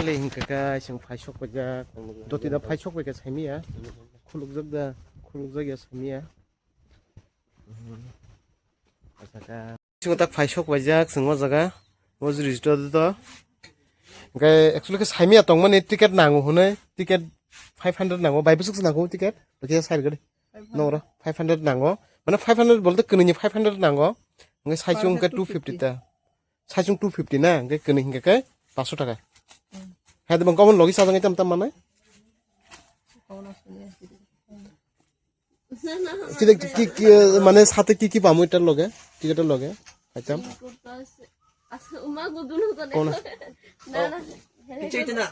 Kali hingka sing faisok baja doti da faisok baja samia khuluk jagda samia asaka sing tak faisok baja sing jaga mojuri to to hingkai actually ke samia tongmani ticket nangu hune ticket 500 nango bai busuk nango ticket bakia side gade nora 500 nango mana 500 bolte kini 500 nango hingkai saijung ke 250 ta saijung 250 na hingkai kini hingkai ke 500 টাকা হ্যাঁ তুমি common লগি সাজাঙ্গি তাম মানে কি কি মানে সাথে কি কি পামু এটার লগে টিকেটের লগে আইতাম আচ্ছা উমা গুদুলু তো কোন না না কিছু হইতো না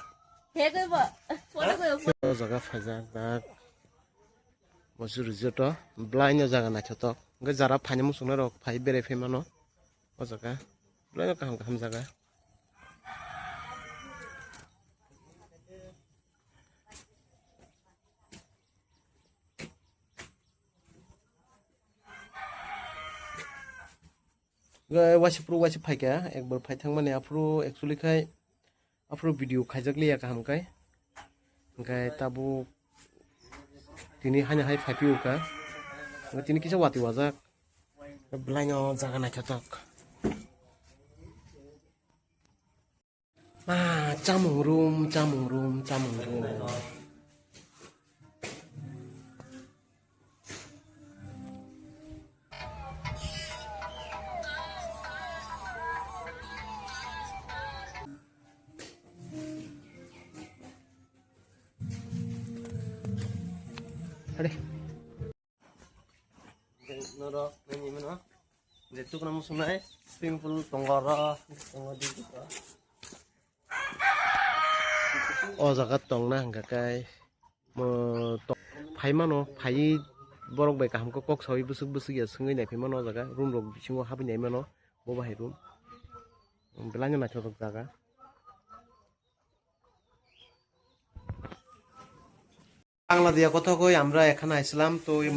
হে কইব পরে কইব জায়গা ফাজা দা মজু রিজর্ট ব্লাইন জায়গা না ছত গে যারা ফানি মুসুনা রক ফাই বেরে ফেমানো ও জায়গা ব্লাইন কাহাম কাহাম জায়গা वासी फाइका एक बार फाइथां माने आफ्रो एक्चुअली खाय आफ्रो भिडिअ खायजाकलिया गाहामखाय ओंखाय ताबु तिनि हानि हाय फाइपिउका तिनि किसा वाति वाजाक ब्लाइनो जागा नायथाक मा जामुं room Ada. Noro nani mana? Jetuk namu sunai swimming pool tonggara di kita. Oh zakat tong na hingga kai mo pai mano pai borok bai kaham kok sawi busuk ya sungai nai pai mano zaga room rok bisingo habi nai mano bo bahai room. Belanya na chotok zaga. Bangla দিয়া কথা কই আমরা এখানে আইছিলাম তো ওই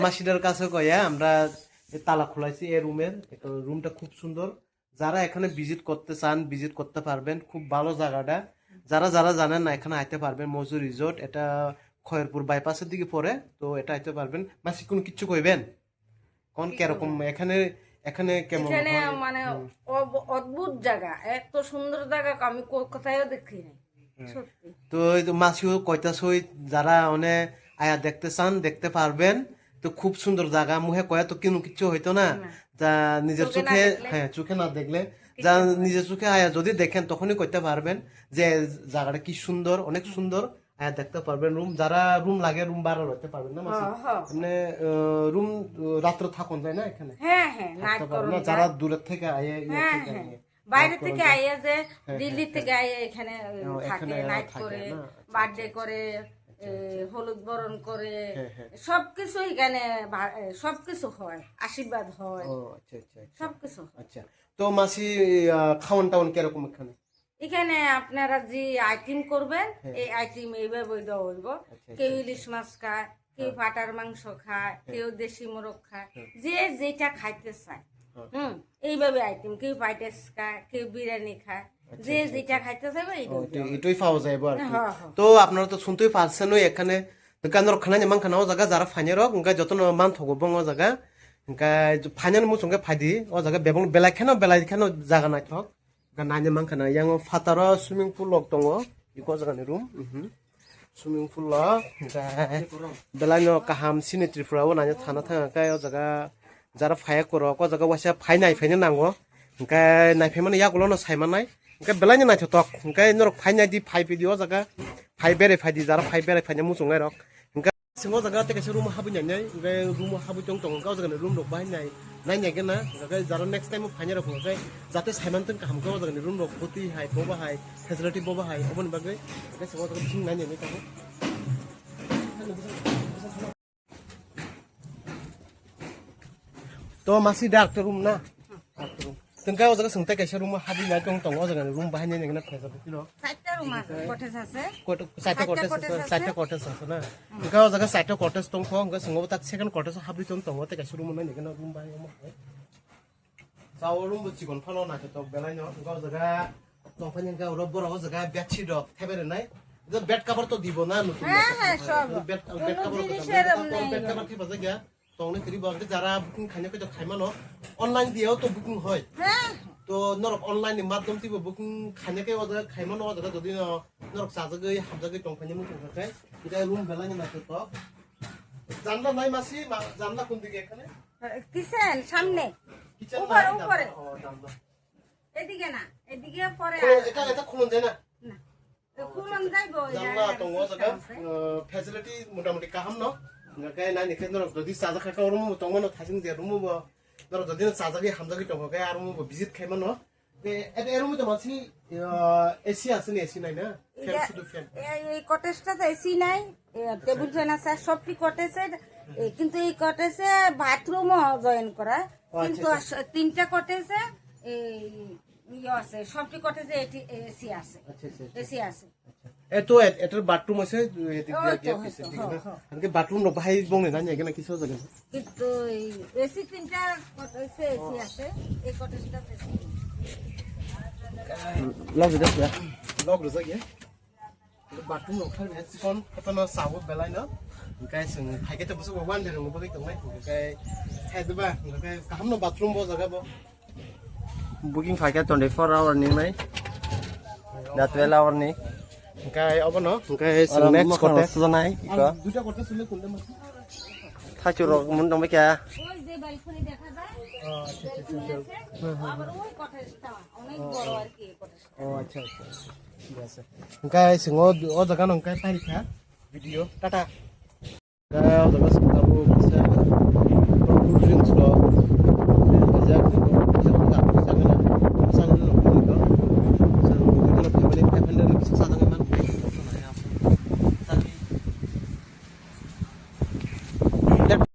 মাসিদার কাছে কইয়া আমরা তালা খোলাইছি এই রুমের রুমটা খুব সুন্দর যারা এখানে ভিজিট করতে চান ভিজিট করতে পারবেন খুব ভালো জায়গাটা যারা জানেন না এখানে আইতে পারবেন মজু রিসোর্ট এটা খয়েরপুর বাইপাসের দিকে পড়ে তো এটা আইতে পারবেন মাসি কোন কিছু কইবেন কোন কিরকম এখানে কেমন মানে অদ্ভুত জায়গা এত সুন্দর জায়গা আমি কোথায়ও দেখি নাই তো মাসিও কইতাছই যারা অনে আয়া দেখতে চান দেখতে পারবেন তো খুব সুন্দর জায়গা মুহে কয়া তো কিনো কিছু হইতো না যা নিজের চোখে হ্যাঁ চোখে না দেখলে যা নিজের চোখে আয়া যদি দেখেন তখনই কইতে পারবেন যে জায়গাটা কি সুন্দর অনেক সুন্দর আয়া দেখতে পারবেন রুম যারা রুম লাগে রুম ভাড়া হইতে পারবেন না মাসি মানে রুম রাত্রে থাকুন যায় না এখানে হ্যাঁ হ্যাঁ নাইট করুন যারা দূরের থেকে আয়া বাইরে থেকে আইয়া যে দিল্লি থেকে আইয়া এখানে থাকে নাইট করে বার্থডে করে হলুদ বরণ করে সবকিছু এখানে সবকিছু হয় আশীর্বাদ হয় সবকিছু আচ্ছা তো মাসি খাওয়ান টাউন কিরকম এখানে আপনারা যে আইটেম করবেন এই আইটেম এইভাবে দেওয়া হইব কেউ ইলিশ মাছ খায় কেউ পাটার মাংস খায় কেউ দেশি মোরগ খায় যে যেটা খাইতে চায় এইভাবে আইটেম কেউ পাইটেস খায় কেউ বিরিয়ানি খায় যে যেটা খাইতে চাইবে এটাই পাওয়া যাবে আর তো আপনারা তো শুনতেই পারছেন এখানে দোকানের খানা যেমন খানা ও জায়গা যারা ফাইনের হোক ওঙ্কা যত মান থগবং ও জায়গা ওঙ্কা ফাইনের মুসঙ্গে ফাইদি ও জায়গা বেবং বেলাই খানো জায়গা নাই থক নাইনে মান খানা ইয়াং ফাতার সুইমিং পুল লক দङ ইকো জায়গানি রুম সুইমিং পুল বেলাইনো কাহাম সিনেট্রিफ्राव नायनो थाना थाङाखाय ও জায়গা যারা ফায়া করো ক জায়গা ওয়াসা ফাই নাইফাইनो नांगौ ओंखाय नायफायमाने यागुलनो सायमानाय ओंखाय बेलायनो नायथ'तक ओंखाय नरक फाइ नायदि फाइ भिडिअ जागा फाइ बेरे फाइदि जारा फाइ बेरे फाइनो मुसुंनाय रक ओंखाय सिङाव जागा तेकासे रुम हाबैनानै ओंखाय रुम हाबै दं गाव जागानि रुम रक बाहायनाय नायनायगोन ना ओंखाय जारा नेक्स्ट टाइम फाइनो रक ओंखाय जाते सायमानतों गाहाम गाव जागानि रुम रक बति हाय बबाहाय फेसिलिटि बबाहाय अबन बागै ओंखाय सिङाव जागा थिं नायनानै थागौ तो मासी डाक्टर रूम ना डाक्टर रूम तंका ओ जगह संता कैसे रूम हाबी ना दं दङ जगह रूम बाहायनाय नगना फेसा किलो साइटटा रूम আছে कटेज আছে साइटटा कटेज আছে ना तंका ओ जगह साइटटा कटेज दं खो अंगा संगो ताक सेकंड कटेज हाबी दं दङ ते कैसे रूम नाय नगना रूम बाहाय म जाव रूम बचिगन फालो ना तो बेलाय न गाव जगह তখন ইনকা ওরা বড় জায়গা বেড শিট ফেভারে নাই বেড কভার তো দিব না নতুন হ্যাঁ সব বেড কভার জিনিসের বেড কভার কি বাজে গিয়া তখন ফিরি বলতে যারা বুকিং খাইনে কই খাইমানো অনলাইন দিয়েও তো বুকিং হয় হ্যাঁ তো নরক অনলাইন মাধ্যম থেকে বুকিং খাইনে কে ওদের খাইমানো ওদের যদি নরক সাজাগৈ হামজাগৈ টংখাইনে মুখ থাকে এটা রুম বেলানি না তো জানলা নাই মাসি জানলা কোন দিকে এখানে কিচেন সামনে কিচেন উপরে উপরে ও জানলা এদিকে না এদিকে পরে এটা খুলন যায় না না খুলন যাইবো জানলা তো ও জায়গা ফ্যাসিলিটি মোটামুটি কাহাম ন গায় না নিকে নরক যদি সাজা খাকা রুম তো মন থাসিং যে রুম নরক যদি সাজাগৈ হামজাগৈ টং গায় আর রুম ভিজিট খাইমানো এটা এর মধ্যে মাছি এসি আছে না এসি নাই না ফ্যান শুধু ফ্যান এই কটেজটাতে এসি নাই টেবিল ফ্যান আছে সবটি কটেজে কিন্তু এই কটেজে বাথরুমও জয়েন করা কিন্তু তিনটা কটেজে এই আছে সবটি কটেজে এসি আছে আচ্ছা আচ্ছা এসি আছে এতো এটার বাথরুম আছে এদিকে বাথরুম ন ভাই বংনে না এখানে কিছু জায়গা কিন্তু এসি তিনটা কটেজে এসি আছে এই কটেজটাতে লগ দিদা লগ রোজা গিয়ে বাথরুম নখার বেসিকন কতন সাবো বেলাই না গায় সং ফাইকে তো বসে ওয়ান দে রং বলি তংনাই গায় হেদবা গায় কাহাম ন বাথরুম বো জায়গা বো Booking pakai 24 hour ni mai. Dah 12 hour ni. গায় অব ন গায় সং নেক্সট করতে Sudah naik. দুটা করতে শুনলে কোনটা মাসি Thacu rok mun dong beca. ওই যে ব্যালকনি দেখা যায় আবার ওই কটেজটা অনেক বড় আর কি কটেজটা ও আচ্ছা আচ্ছা ঠিক আছে গায় সং ও জায়গা নং গায় পারিখা ভিডিও টাটা গায় ও জায়গা সং